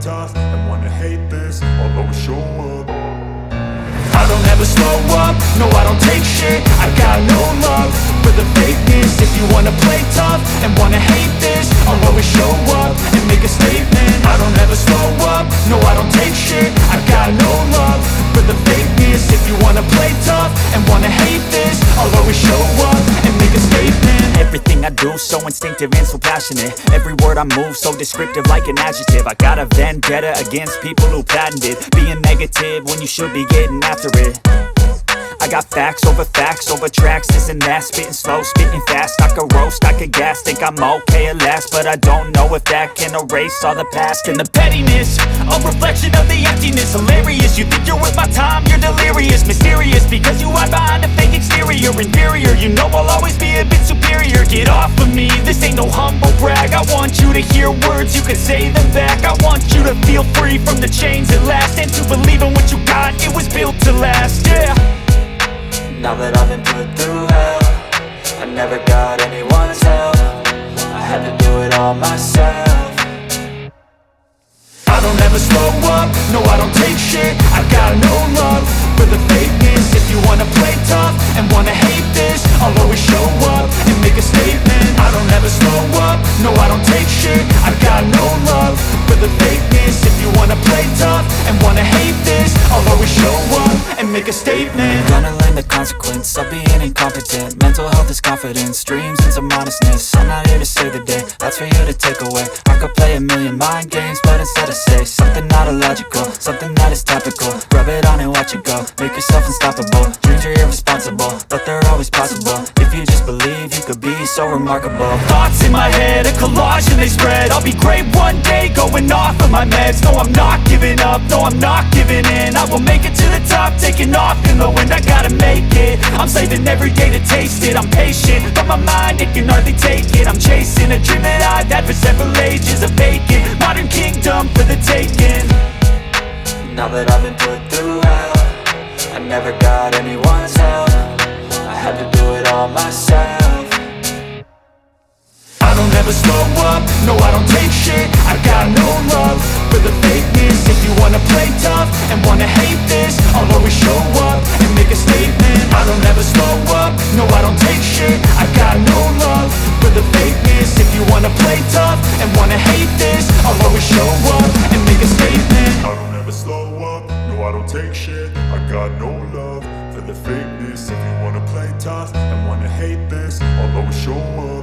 tough and wanna hate this, I'll always show up. I don't ever slow up, no I don't take shit. I got no love for the fakeness. If you wanna play tough and wanna hate this, I'll always show up and make a statement. I don't ever slow up, no I don't take shit. I got no love for the fakeness. If you wanna play tough and wanna hate this, I'll always show up and make a statement. Everything I do so instinctive and so passionate. Every word I move so descriptive like an adjective. I got a vendetta against people who patented being negative when you should be getting after it. I got facts over tracks, this and that. Spitting slow, spitting fast, I could roast, I could gas. Think I'm okay at last, but I don't know if that can erase all the past. And the pettiness, a reflection of the emptiness. Hilarious, you think you're worth my time, you're delirious. Mysterious, because you hide behind a fake exterior. Inferior, you know I'll always be a bit superior. Get off of me, this ain't no humble brag. I want you to hear words, you can say them back. I want you to feel free from the chains at last, and to believe in what you got, it was built to last, yeah. Now that I've been put through hell, I never got anyone's help. I had to do it all myself. I don't ever slow up, no I don't take shit. I got no love for the fakeness. If you wanna play tough and wanna hate this, I'll always show up and make a statement. I don't ever slow up, no I don't take shit. I got no love for the fakeness. If you wanna play tough and wanna hate this, I'll always show up and make a statement. Gonna learn the consequence of being incompetent. Mental health is confidence, dreams and some modestness. I'm not here to save the day, that's for you to take away. I could play a million mind games, but instead I say something not illogical, something that is topical. Rub it on and watch it go, make yourself unstoppable. Dreams are irresponsible, but they're always possible. If you just believe, you could be so remarkable. Thoughts in my head, a collage and they spread. I'll be great one day, going off of my meds. No, I'm not giving up, no, I'm not giving in. I will make it to the top, taking off in the wind. I gotta make it, I'm saving every day to taste it. I'm patient, but my mind, it can hardly take it. I'm chasing a dream that I've had for several ages. A vacant, modern kingdom for the taking. Now that I've been put through hell, I never got anyone's help. I had to do it all myself. I don't ever slow up, no I don't take shit. I got no love for the fakeness. If you wanna play tough and wanna hate this, I'll always show up and make a statement. I don't ever slow up, no I don't take shit. I got no love for the fakeness. If you wanna play tough and wanna hate this, I'll always show up and make a statement. I don't ever slow up, no I don't take shit. I got no love for the fakeness. If you wanna play tough and wanna hate this, I'll always show up.